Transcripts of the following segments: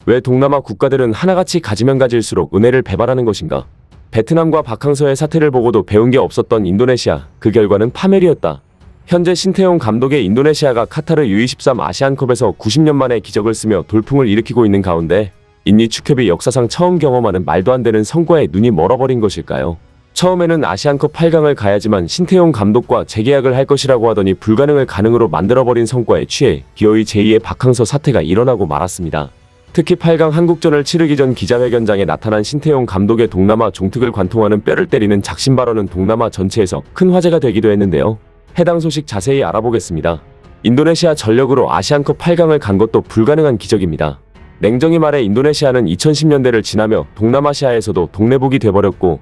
왜 동남아 국가들은 하나같이 가지면 가질수록 은혜를 배발하는 것인가? 베트남과 박항서의 사태를 보고도 배운 게 없었던 인도네시아, 그 결과는 파멸이었다. 현재 신태용 감독의 인도네시아가 카타르 U23 아시안컵에서 90년 만에 기적을 쓰며 돌풍을 일으키고 있는 가운데 인니 축협이 역사상 처음 경험하는 말도 안 되는 성과에 눈이 멀어버린 것일까요? 처음에는 아시안컵 8강을 가야지만 신태용 감독과 재계약을 할 것이라고 하더니 불가능을 가능으로 만들어버린 성과에 취해 기어이 제2의 박항서 사태가 일어나고 말았습니다. 특히 8강 한국전을 치르기 전 기자회견장에 나타난 신태용 감독의 동남아 종특을 관통하는 뼈를 때리는 작심 발언은 동남아 전체에서 큰 화제가 되기도 했는데요. 해당 소식 자세히 알아보겠습니다. 인도네시아 전력으로 아시안컵 8강을 간 것도 불가능한 기적입니다. 냉정히 말해 인도네시아는 2010년대를 지나며 동남아시아에서도 동네북이 돼버렸고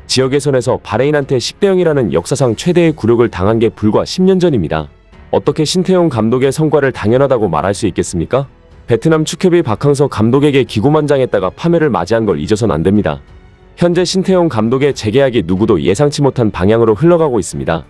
지역 예선에서 바레인한테 10대 0이라는 역사상 최대의 굴욕을 당한 게 불과 10년 전입니다. 어떻게 신태용 감독의 성과를 당연하다고 말할 수 있겠습니까? 베트남 축협이 박항서 감독에게 기고만장했다가 파멸을 맞이한 걸 잊어선 안 됩니다. 현재 신태용 감독의 재계약이 누구도 예상치 못한 방향으로 흘러가고 있습니다.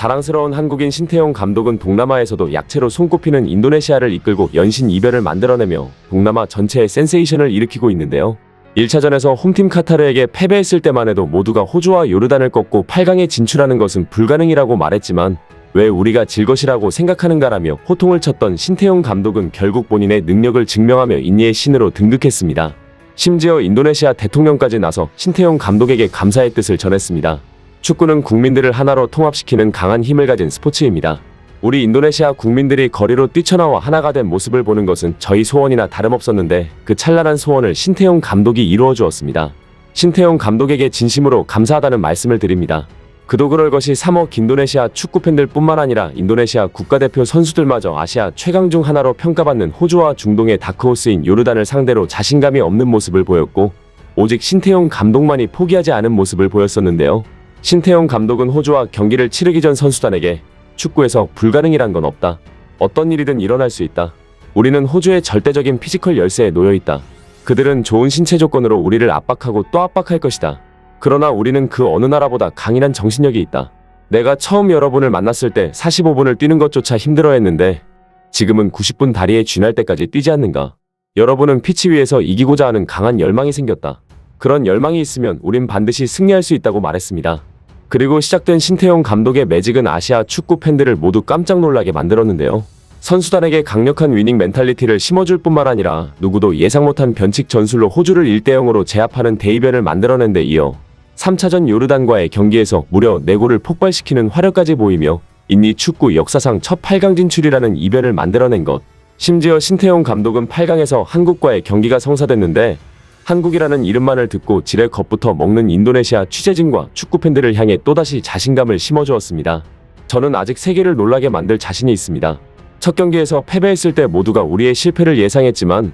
자랑스러운 한국인 신태용 감독은 동남아에서도 약체로 손꼽히는 인도네시아를 이끌고 연신 이변을 만들어내며 동남아 전체에 센세이션을 일으키고 있는데요. 1차전에서 홈팀 카타르에게 패배했을 때만 해도 모두가 호주와 요르단을 꺾고 8강에 진출하는 것은 불가능이라고 말했지만 왜 우리가 질 것이라고 생각하는가라며 호통을 쳤던 신태용 감독은 결국 본인의 능력을 증명하며 인니의 신으로 등극했습니다. 심지어 인도네시아 대통령까지 나서 신태용 감독에게 감사의 뜻을 전했습니다. 축구는 국민들을 하나로 통합시키는 강한 힘을 가진 스포츠입니다. 우리 인도네시아 국민들이 거리로 뛰쳐나와 하나가 된 모습을 보는 것은 저희 소원이나 다름없었는데 그 찬란한 소원을 신태용 감독이 이루어 주었습니다. 신태용 감독에게 진심으로 감사하다는 말씀을 드립니다. 그도 그럴 것이 3억 인도네시아 축구팬들 뿐만 아니라 인도네시아 국가대표 선수들마저 아시아 최강 중 하나로 평가받는 호주와 중동의 다크호스인 요르단을 상대로 자신감이 없는 모습을 보였고 오직 신태용 감독만이 포기하지 않은 모습을 보였었는데요. 신태용 감독은 호주와 경기를 치르기 전 선수단에게 축구에서 불가능이란 건 없다. 어떤 일이든 일어날 수 있다. 우리는 호주의 절대적인 피지컬 열세에 놓여있다. 그들은 좋은 신체 조건으로 우리를 압박하고 또 압박할 것이다. 그러나 우리는 그 어느 나라보다 강인한 정신력이 있다. 내가 처음 여러분을 만났을 때 45분을 뛰는 것조차 힘들어했는데 지금은 90분 다리에 쥐날 때까지 뛰지 않는가. 여러분은 피치 위에서 이기고자 하는 강한 열망이 생겼다. 그런 열망이 있으면 우린 반드시 승리할 수 있다고 말했습니다. 그리고 시작된 신태용 감독의 매직은 아시아 축구 팬들을 모두 깜짝 놀라게 만들었는데요. 선수단에게 강력한 위닝 멘탈리티를 심어줄 뿐만 아니라 누구도 예상 못한 변칙 전술로 호주를 1대 0으로 제압하는 대이변을 만들어낸 데 이어 3차전 요르단과의 경기에서 무려 4골을 폭발시키는 화력까지 보이며 인니 축구 역사상 첫 8강 진출이라는 이변을 만들어낸 것. 심지어 신태용 감독은 8강에서 한국과의 경기가 성사됐는데 한국이라는 이름만을 듣고 지레 겁부터 먹는 인도네시아 취재진과 축구팬들을 향해 또다시 자신감을 심어주었습니다. 저는 아직 세계를 놀라게 만들 자신이 있습니다. 첫 경기에서 패배했을 때 모두가 우리의 실패를 예상했지만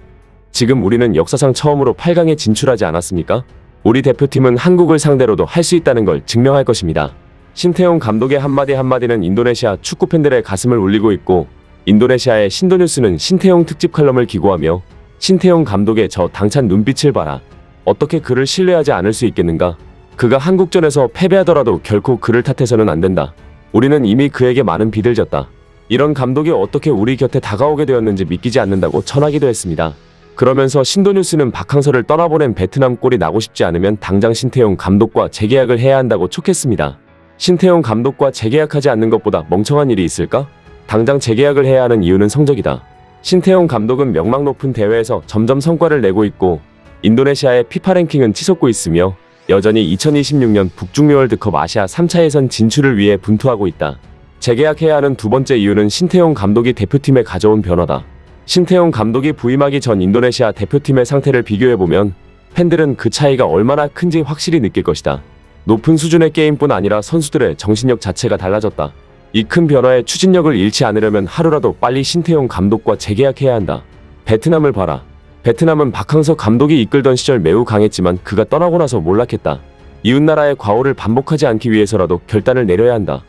지금 우리는 역사상 처음으로 8강에 진출하지 않았습니까? 우리 대표팀은 한국을 상대로도 할 수 있다는 걸 증명할 것입니다. 신태용 감독의 한마디 한마디는 인도네시아 축구팬들의 가슴을 울리고 있고 인도네시아의 신도뉴스는 신태용 특집 칼럼을 기고하며 신태용 감독의 저 당찬 눈빛을 봐라. 어떻게 그를 신뢰하지 않을 수 있겠는가? 그가 한국전에서 패배하더라도 결코 그를 탓해서는 안 된다. 우리는 이미 그에게 많은 빚을 졌다. 이런 감독이 어떻게 우리 곁에 다가오게 되었는지 믿기지 않는다고 전하기도 했습니다. 그러면서 신도뉴스는 박항서를 떠나보낸 베트남 꼴이 나고 싶지 않으면 당장 신태용 감독과 재계약을 해야 한다고 촉했습니다. 신태용 감독과 재계약하지 않는 것보다 멍청한 일이 있을까? 당장 재계약을 해야 하는 이유는 성적이다. 신태용 감독은 명망 높은 대회에서 점점 성과를 내고 있고 인도네시아의 피파 랭킹은 치솟고 있으며 여전히 2026년 북중미 월드컵 아시아 3차 예선 진출을 위해 분투하고 있다. 재계약해야 하는 두 번째 이유는 신태용 감독이 대표팀에 가져온 변화다. 신태용 감독이 부임하기 전 인도네시아 대표팀의 상태를 비교해보면 팬들은 그 차이가 얼마나 큰지 확실히 느낄 것이다. 높은 수준의 게임뿐 아니라 선수들의 정신력 자체가 달라졌다. 이 큰 변화에 추진력을 잃지 않으려면 하루라도 빨리 신태용 감독과 재계약해야 한다. 베트남을 봐라. 베트남은 박항서 감독이 이끌던 시절 매우 강했지만 그가 떠나고 나서 몰락했다. 이웃나라의 과오를 반복하지 않기 위해서라도 결단을 내려야 한다.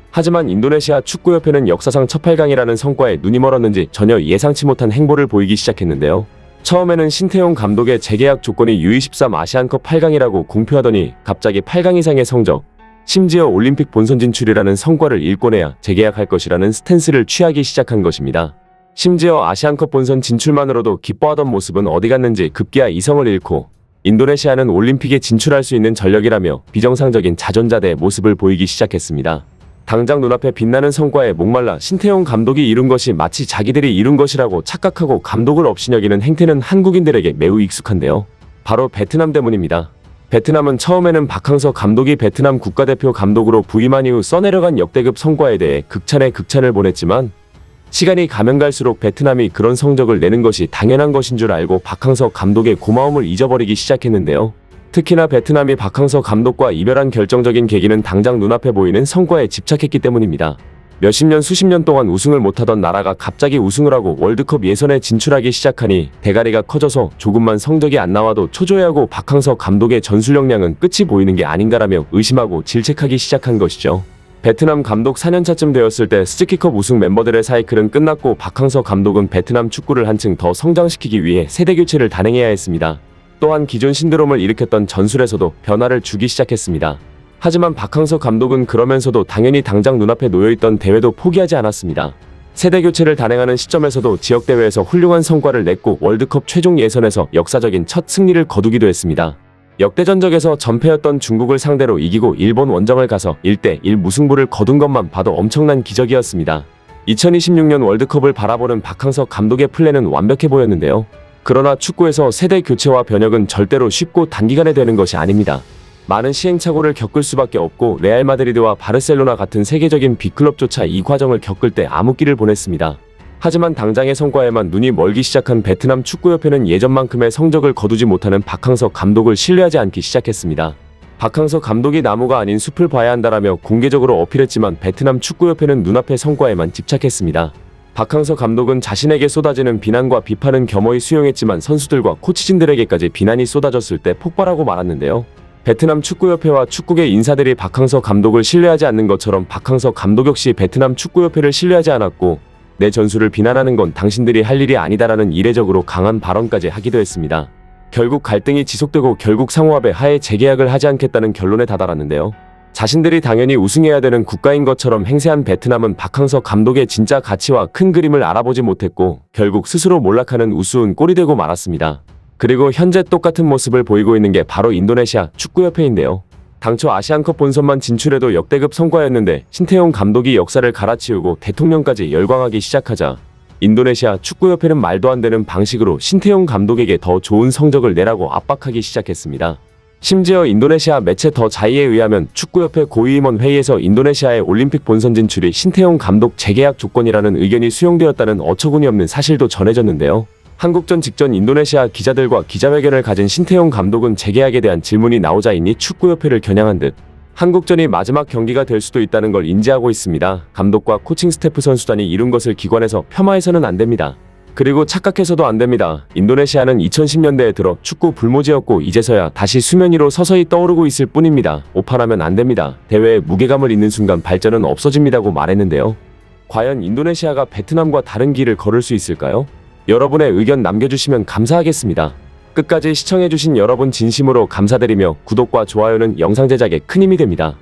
하지만 인도네시아 축구협회는 역사상 첫 8강이라는 성과에 눈이 멀었는지 전혀 예상치 못한 행보를 보이기 시작했는데요. 처음에는 신태용 감독의 재계약 조건이 U23 아시안컵 8강이라고 공표하더니 갑자기 8강 이상의 성적, 심지어 올림픽 본선 진출이라는 성과를 일궈내야 재계약할 것이라는 스탠스를 취하기 시작한 것입니다. 심지어 아시안컵 본선 진출만으로도 기뻐하던 모습은 어디 갔는지 급기야 이성을 잃고 인도네시아는 올림픽에 진출할 수 있는 전력이라며 비정상적인 자존자대의 모습을 보이기 시작했습니다. 당장 눈앞에 빛나는 성과에 목말라 신태용 감독이 이룬 것이 마치 자기들이 이룬 것이라고 착각하고 감독을 업신여기는 행태는 한국인들에게 매우 익숙한데요. 바로 베트남 때문입니다. 베트남은 처음에는 박항서 감독이 베트남 국가대표 감독으로 부임한 이후 써내려간 역대급 성과에 대해 극찬에 극찬을 보냈지만 시간이 가면 갈수록 베트남이 그런 성적을 내는 것이 당연한 것인 줄 알고 박항서 감독의 고마움을 잊어버리기 시작했는데요. 특히나 베트남이 박항서 감독과 이별한 결정적인 계기는 당장 눈앞에 보이는 성과에 집착했기 때문입니다. 몇십 년 수십 년 동안 우승을 못하던 나라가 갑자기 우승을 하고 월드컵 예선에 진출하기 시작하니 대가리가 커져서 조금만 성적이 안 나와도 초조해하고 박항서 감독의 전술 역량은 끝이 보이는 게 아닌가라며 의심하고 질책하기 시작한 것이죠. 베트남 감독 4년차쯤 되었을 때 스즈키컵 우승 멤버들의 사이클은 끝났고 박항서 감독은 베트남 축구를 한층 더 성장시키기 위해 세대교체를 단행해야 했습니다. 또한 기존 신드롬을 일으켰던 전술에서도 변화를 주기 시작했습니다. 하지만 박항서 감독은 그러면서도 당연히 당장 눈앞에 놓여있던 대회도 포기하지 않았습니다. 세대교체를 단행하는 시점에서도 지역대회에서 훌륭한 성과를 냈고 월드컵 최종 예선에서 역사적인 첫 승리를 거두기도 했습니다. 역대 전적에서 전패였던 중국을 상대로 이기고 일본 원정을 가서 1대1 무승부를 거둔 것만 봐도 엄청난 기적이었습니다. 2026년 월드컵을 바라보는 박항서 감독의 플랜은 완벽해 보였는데요. 그러나 축구에서 세대 교체와 변혁은 절대로 쉽고 단기간에 되는 것이 아닙니다. 많은 시행착오를 겪을 수밖에 없고 레알 마드리드와 바르셀로나 같은 세계적인 빅클럽조차 이 과정을 겪을 때 암흑기를 보냈습니다. 하지만 당장의 성과에만 눈이 멀기 시작한 베트남 축구협회는 예전만큼의 성적을 거두지 못하는 박항서 감독을 신뢰하지 않기 시작했습니다. 박항서 감독이 나무가 아닌 숲을 봐야 한다라며 공개적으로 어필했지만 베트남 축구협회는 눈앞의 성과에만 집착했습니다. 박항서 감독은 자신에게 쏟아지는 비난과 비판은 겸허히 수용했지만 선수들과 코치진들에게까지 비난이 쏟아졌을 때 폭발하고 말았는데요. 베트남 축구협회와 축구계 인사들이 박항서 감독을 신뢰하지 않는 것처럼 박항서 감독 역시 베트남 축구협회를 신뢰하지 않았고 내 전술을 비난하는 건 당신들이 할 일이 아니다라는 이례적으로 강한 발언까지 하기도 했습니다. 결국 갈등이 지속되고 결국 상호합의 하에 재계약을 하지 않겠다는 결론에 다다랐는데요. 자신들이 당연히 우승해야 되는 국가인 것처럼 행세한 베트남은 박항서 감독의 진짜 가치와 큰 그림을 알아보지 못했고 결국 스스로 몰락하는 우스운 꼴이 되고 말았습니다. 그리고 현재 똑같은 모습을 보이고 있는 게 바로 인도네시아 축구협회인데요. 당초 아시안컵 본선만 진출해도 역대급 성과였는데 신태용 감독이 역사를 갈아치우고 대통령까지 열광하기 시작하자 인도네시아 축구협회는 말도 안 되는 방식으로 신태용 감독에게 더 좋은 성적을 내라고 압박하기 시작했습니다. 심지어 인도네시아 매체 더 자이에 의하면 축구협회 고위임원 회의에서 인도네시아의 올림픽 본선 진출이 신태용 감독 재계약 조건이라는 의견이 수용되었다는 어처구니 없는 사실도 전해졌는데요. 한국전 직전 인도네시아 기자들과 기자회견을 가진 신태용 감독은 재계약에 대한 질문이 나오자 이니 축구협회를 겨냥한 듯 한국전이 마지막 경기가 될 수도 있다는 걸 인지하고 있습니다. 감독과 코칭 스태프 선수단이 이룬 것을 기관에서 폄하해서는 안 됩니다. 그리고 착각해서도 안 됩니다. 인도네시아는 2010년대에 들어 축구 불모지였고 이제서야 다시 수면 위로 서서히 떠오르고 있을 뿐입니다. 오판하면 안 됩니다. 대회에 무게감을 잇는 순간 발전은 없어집니다고 말했는데요. 과연 인도네시아가 베트남과 다른 길을 걸을 수 있을까요? 여러분의 의견 남겨주시면 감사하겠습니다. 끝까지 시청해주신 여러분 진심으로 감사드리며 구독과 좋아요는 영상 제작에 큰 힘이 됩니다.